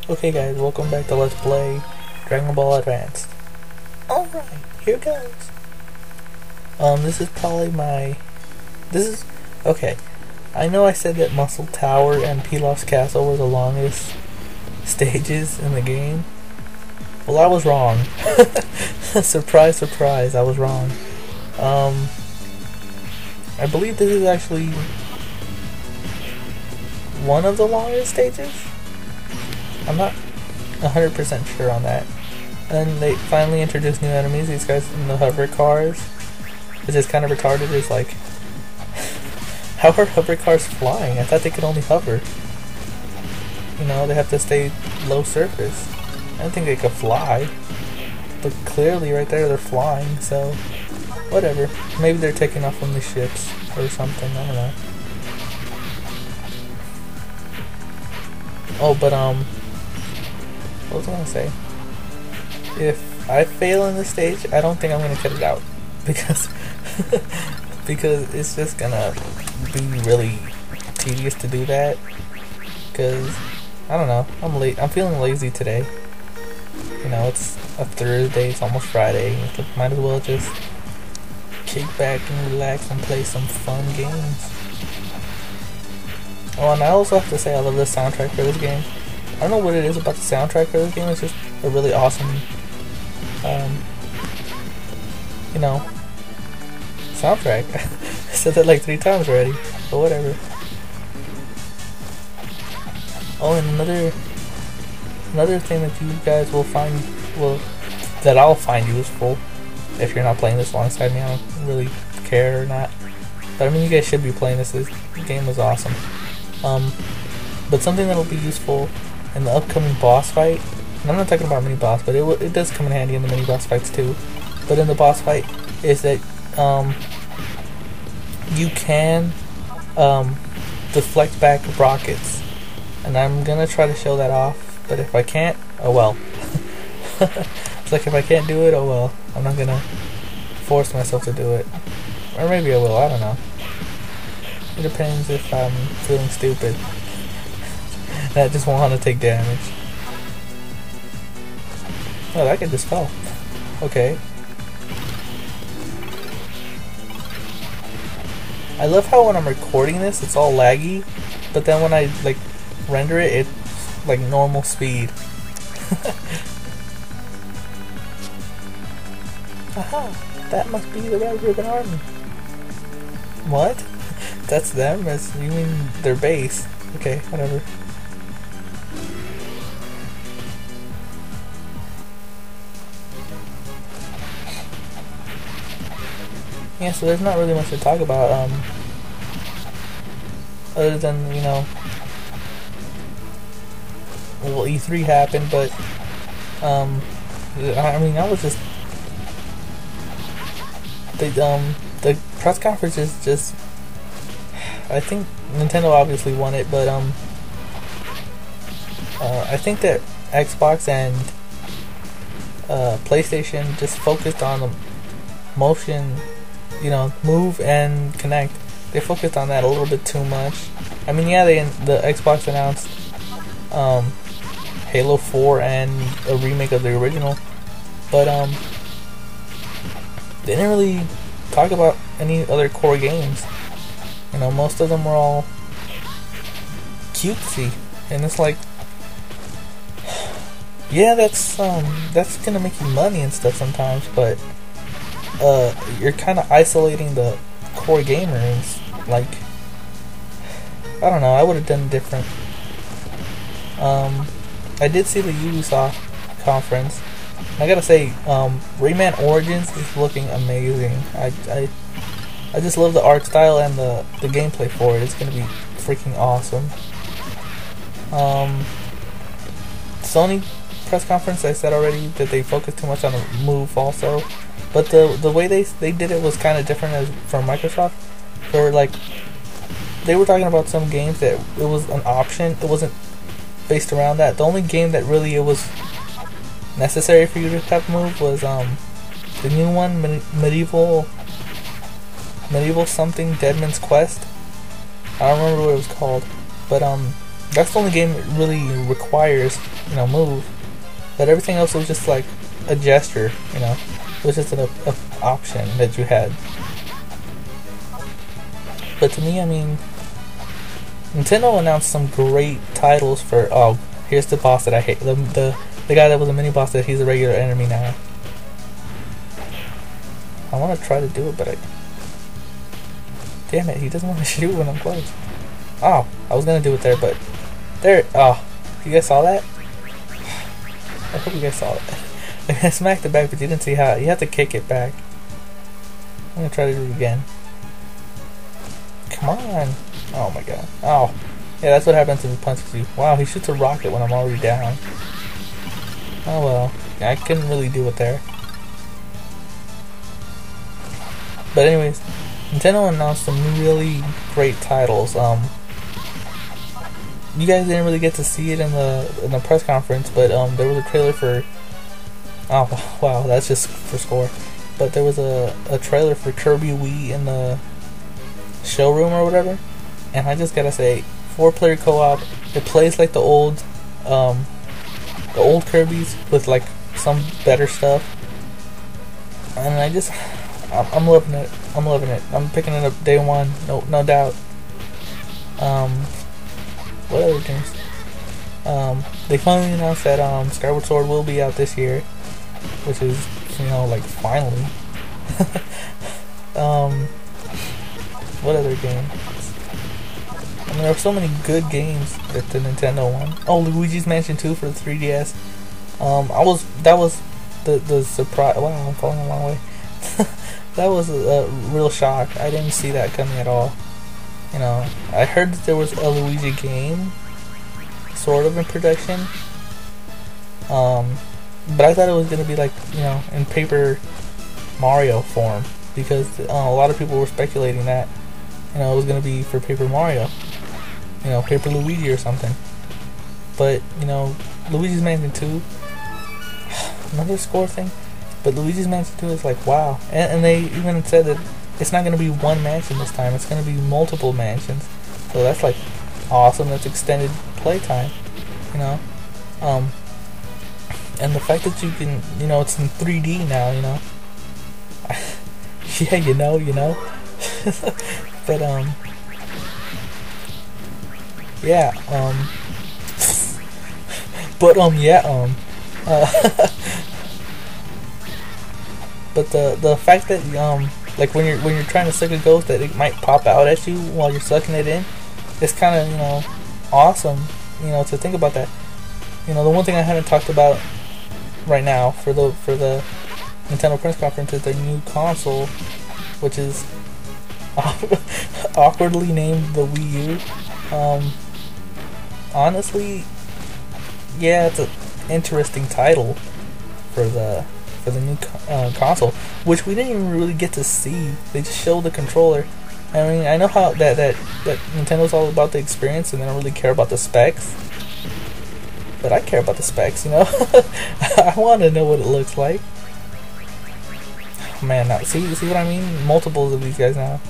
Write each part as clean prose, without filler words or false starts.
Okay guys, welcome back to Let's Play Dragonball Advance. Alright, here goes. This is probably okay. I know I said that Muscle Tower and Pilaf's Castle were the longest stages in the game. Well, I was wrong. Surprise, surprise, I was wrong. I believe this is actually one of the longest stages. I'm not 100% sure on that. And they finally introduced new enemies, these guys in the hover cars, which is kind of retarded. It's like, how are hover cars flying? I thought they could only hover. You know, they have to stay low surface. I don't think they could fly. But clearly right there they're flying, so whatever. Maybe they're taking off from the ships or something, I don't know. Oh, but what was I gonna say? If I fail in this stage, I don't think I'm gonna cut it out because because it's just gonna be really tedious to do that. Because I don't know, I'm feeling lazy today. You know, it's a Thursday, it's almost Friday. Might as well just kick back and relax and play some fun games. Oh, and I also have to say I love the soundtrack for this game. I don't know what it is about the soundtrack for this game. It's just a really awesome, you know, soundtrack. I said that like 3 times already, but whatever. Oh, and another thing that you guys will find, that I'll find useful if you're not playing this alongside me. I don't really care or not, but I mean, you guys should be playing this. This game was awesome. But something that'll be useful in the upcoming boss fight, and I'm not talking about mini boss, but it does come in handy in the mini boss fights too. But in the boss fight, is that you can deflect back rockets, and I'm gonna try to show that off. But if I can't, oh well. It's like if I can't do it, oh well. I'm not gonna force myself to do it, or maybe I will. I don't know. It depends if I'm feeling stupid. I just want to take damage. Oh, that guy just fell. Okay. I love how when I'm recording this, it's all laggy, but then when I like render it, it's like normal speed. Aha! That must be the Red Ribbon Army. What? That's them? You mean their base? Okay, whatever. Yeah, so there's not really much to talk about, other than, you know, well, E3 happened, but, I mean, I was just, the press conference is just, I think Nintendo obviously won it, but I think that Xbox and PlayStation just focused on the motion, you know, move and connect. They focused on that a little bit too much. I mean, yeah, the Xbox announced Halo 4 and a remake of the original, but they didn't really talk about any other core games. You know, most of them were all cutesy, and it's like, yeah, that's gonna make you money and stuff sometimes, but you're kind of isolating the core gamers. Like, I don't know, I would have done different. I did see the Ubisoft conference. I gotta say, Rayman Origins is looking amazing. I just love the art style and the gameplay for it. It's gonna be freaking awesome. Sony press conference, I said already that they focused too much on the move also, but the way they did it was kind of different as from Microsoft. For like, they were talking about some games that it was an option. It wasn't based around that. The only game that really it was necessary for you to have move was the new one, medieval something, Deadman's Quest. I don't remember what it was called, but That's the only game that really requires, you know, move. But everything else was just like a gesture, you know. It was just an option that you had. But to me, I mean, Nintendo announced some great titles for. Oh, here's the boss that I hate. The guy that was a mini boss that he's a regular enemy now. I want to try to do it, but damn it, he doesn't want to shoot when I'm close. Oh, I was gonna do it there, but there. Oh, you guys saw that? I hope you guys saw it. I smacked it back, but you didn't see how. You have to kick it back. I'm gonna try to do it again. Come on. Oh my god. Oh. Yeah, that's what happens if he punches you. Wow, he shoots a rocket when I'm already down. Oh well. I couldn't really do it there. But anyways, Nintendo announced some really great titles. You guys didn't really get to see it in the press conference, but there was a trailer for. Oh wow, that's just for score. But there was a trailer for Kirby Wii in the showroom or whatever, and I just gotta say, 4-player co-op. It plays like the old Kirby's with like some better stuff, and I'm loving it. I'm loving it. I'm picking it up day one, no doubt. What other games? They finally announced that Skyward Sword will be out this year, which is, you know, like finally. What other game? I mean, there were so many good games that the Nintendo won. Oh, Luigi's Mansion 2 for the 3DS. That was the surprise. Wow, I'm falling a long way. That was a real shock. I didn't see that coming at all. You know, I heard that there was a Luigi game, sort of in production. But I thought it was gonna be like, you know, in Paper Mario form, because a lot of people were speculating that, you know, it was gonna be for Paper Mario, you know, Paper Luigi or something. But you know, Luigi's Mansion 2, another score thing. But Luigi's Mansion 2 is like, wow. And they even said that it's not going to be one mansion this time. It's going to be multiple mansions. So that's like awesome. That's extended playtime, you know. And the fact that you can, you know, it's in 3D now, you know. Yeah, you know. But yeah, but the fact that like when you're trying to suck a ghost, that it might pop out at you while you're sucking it in, it's kind of, you know, awesome, you know, to think about that. You know, the one thing I haven't talked about right now for the Nintendo press conference is their new console, which is awkwardly named the Wii U. Honestly, yeah, it's an interesting title for the new console, which we didn't even really get to see. They just showed the controller. I mean, I know how that Nintendo's all about the experience and they don't really care about the specs, but I care about the specs, you know. I want to know what it looks like. Man, now see what I mean? Multiples of these guys now.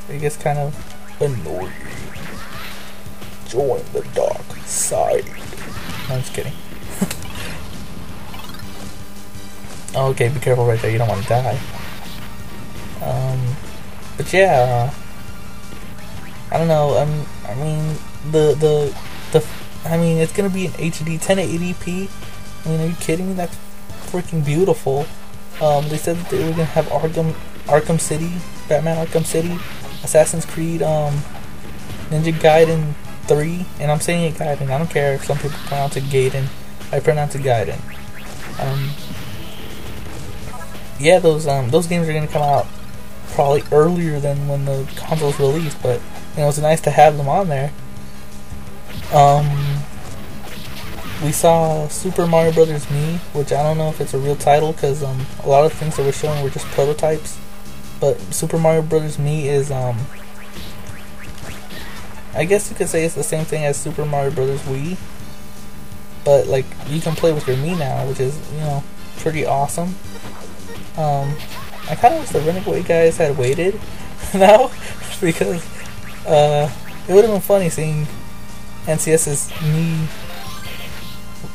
It gets kind of annoying. Join the dark side. No, I'm just kidding. Okay, be careful right there. You don't want to die. But yeah, I don't know. I mean, I mean, it's gonna be an HD 1080p. I mean, are you kidding me? That's freaking beautiful. They said that they were gonna have Arkham City, Batman Arkham City, Assassin's Creed, Ninja Gaiden 3, and I'm saying it Gaiden. I don't care if some people pronounce it Gaiden. I pronounce it Gaiden. Yeah, those games are gonna come out probably earlier than when the console's released, but you know, it's nice to have them on there. We saw Super Mario Brothers Me, which I don't know if it's a real title because a lot of things that were shown were just prototypes. But Super Mario Brothers Me is I guess you could say it's the same thing as Super Mario Brothers Wii, but like you can play with your Mii now, which is, you know, pretty awesome. I kind of wish the Renegade guys had waited now, because it would have been funny seeing NCS's me,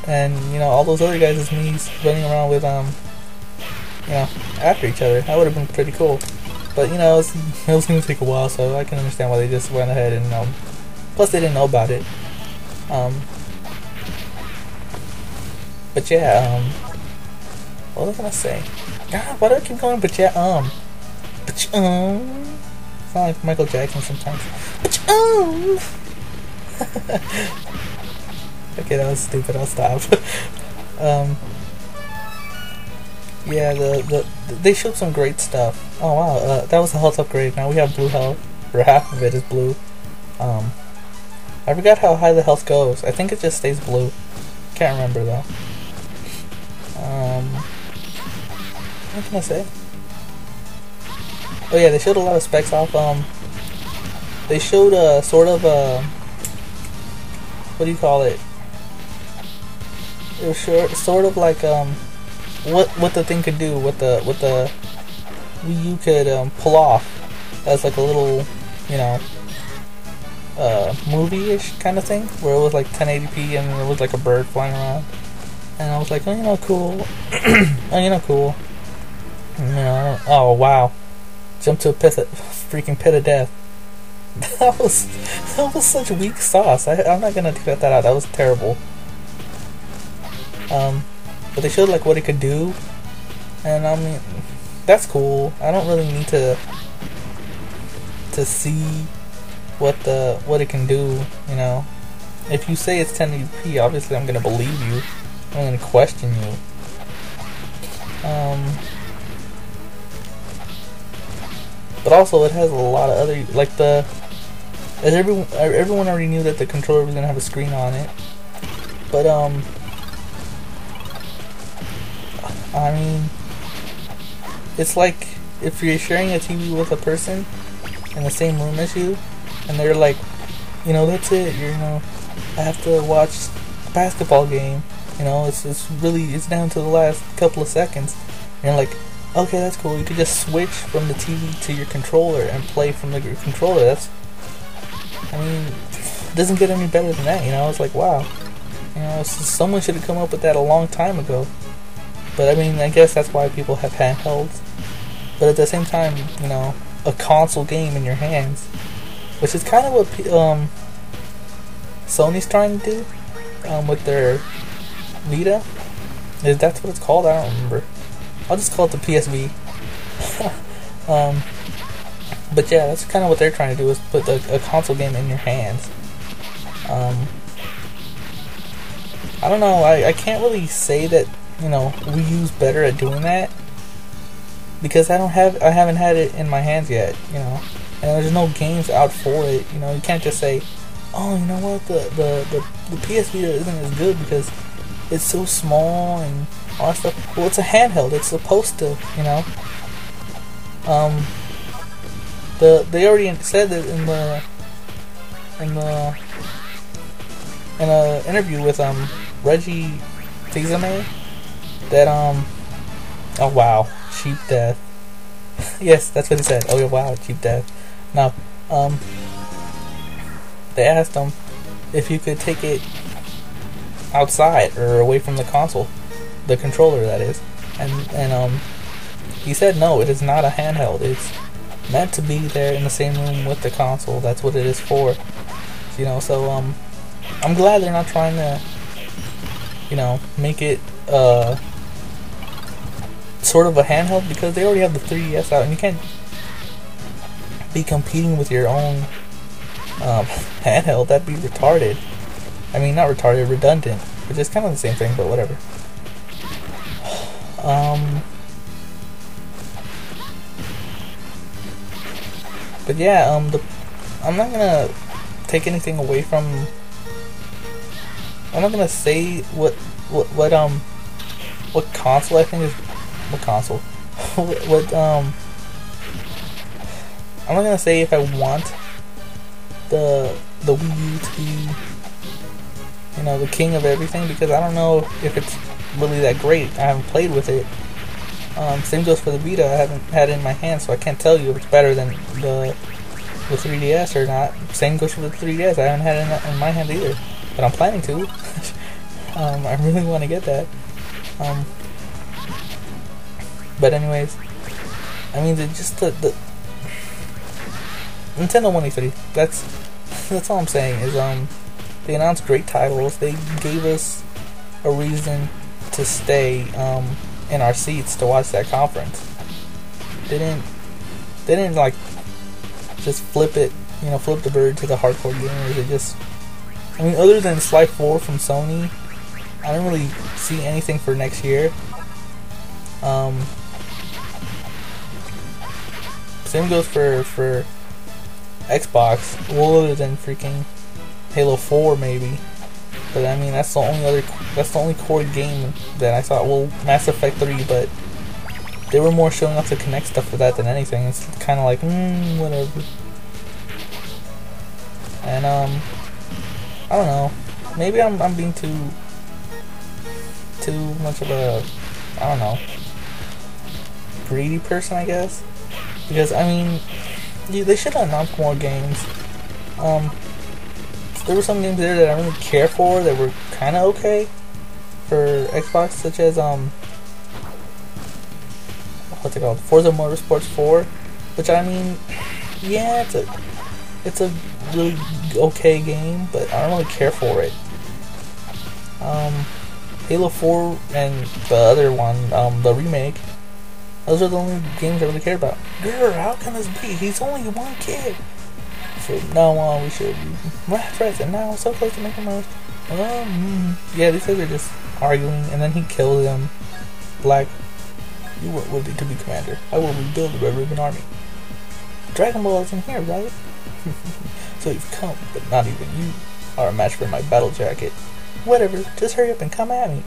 and you know all those other guys' me's running around with you know, after each other. That would have been pretty cool. But you know, it was going to take a while, so I can understand why they just went ahead and plus they didn't know about it. But yeah, what was I gonna say? God, why do I keep going? But yeah, but sound like Michael Jackson sometimes. But okay, that was stupid. I'll stop. Yeah, they showed some great stuff. Oh wow, that was a health upgrade. Now we have blue health, or half of it is blue. I forgot how high the health goes. I think it just stays blue. Can't remember though. What can I say? Oh yeah, they showed a lot of specs off. They showed sort of what do you call it? It was sort of like what the thing could do, what the Wii U could pull off as like a little, you know, movie-ish kind of thing, where it was like 1080p and it was like a bird flying around, and I was like, oh, you know, cool. Oh, you know, cool. You know, oh wow, jump to a freaking pit of death. That was such weak sauce. I'm not gonna cut that out. That was terrible. But they showed like what it could do, and I mean, that's cool. I don't really need to see what it can do. You know, if you say it's 1080p, obviously I'm gonna believe you. I'm gonna question you. But also it has a lot of other, like everyone already knew that the controller was gonna have a screen on it. But I mean, it's like if you're sharing a TV with a person in the same room as you, and they're like, you know, that's it. You know, I have to watch a basketball game. You know, it's down to the last couple of seconds. And you're like, okay, that's cool. You could just switch from the TV to your controller and play from the controller. I mean, it doesn't get any better than that. You know, it's like, wow. You know, someone should have come up with that a long time ago. But I mean, I guess that's why people have handhelds. But at the same time, you know, a console game in your hands, which is kind of what Sony's trying to do with their Vita. That's what it's called? I don't remember. I'll just call it the PSV. But yeah, that's kind of what they're trying to do, is put a console game in your hands. I don't know. I can't really say that, you know, Wii U's better at doing that, because I haven't had it in my hands yet, you know, and there's no games out for it. You know, you can't just say, oh, you know what, the PS Vita isn't as good because it's so small and all that stuff. Well, it's a handheld. It's supposed to, you know. They already said that in an interview with Reggie Fils-Aimé that oh wow, cheap death. Yes, that's what he said. Oh yeah, wow, cheap death. Now, they asked him if you could take it outside or away from the console, the controller that is, and he said no, it is not a handheld. It's meant to be there in the same room with the console. That's what it is for. You know, so I'm glad they're not trying to, you know, make it sort of a handheld, because they already have the 3DS out, and you can't be competing with your own handheld. That'd be retarded. I mean, not retarded, redundant, which is kind of the same thing, but whatever. But yeah, I'm not gonna take anything away from. I'm not gonna say what console I think is. What console? I'm not gonna say if I want the Wii U to be, you know, the king of everything, because I don't know if it's really that great. I haven't played with it. Same goes for the Vita. I haven't had it in my hand, so I can't tell you if it's better than the with 3DS or not. Same goes for the 3DS. I haven't had it in my hand either, but I'm planning to. I really want to get that. But anyways, I mean, just the Nintendo 183. That's all I'm saying. Is they announced great titles. They gave us a reason to stay in our seats to watch that conference. They didn't like just flip it, flip the bird to the hardcore gamers. They just, I mean, other than Sly 4 from Sony, I don't really see anything for next year. Same goes for Xbox. Well, other than freaking Halo 4 maybe. But I mean, that's the only core game that I thought. Well, Mass Effect 3, but they were more showing off the Kinect stuff for that than anything. It's kind of like, whatever. And I don't know. Maybe I'm being too much of a, I don't know, greedy person, I guess. Because I mean, they should have announced more games. There were some games there that I don't really care for that were kind of okay for Xbox, such as what's it called, Forza Motorsports 4, which I mean, yeah, it's a really okay game, but I don't really care for it. Halo 4 and the other one, the remake, those are the only games I really care about. Girl, how can this be? He's only one kid. From now on, we should be friends, and now so close to making love. Yeah, these guys are just arguing, and then he kills him. Like, you weren't worthy to be commander. I will rebuild the Red Ribbon Army. Dragon Ball is in here, right? So you've come, but not even you are a match for my battle jacket. Whatever, just hurry up and come at me.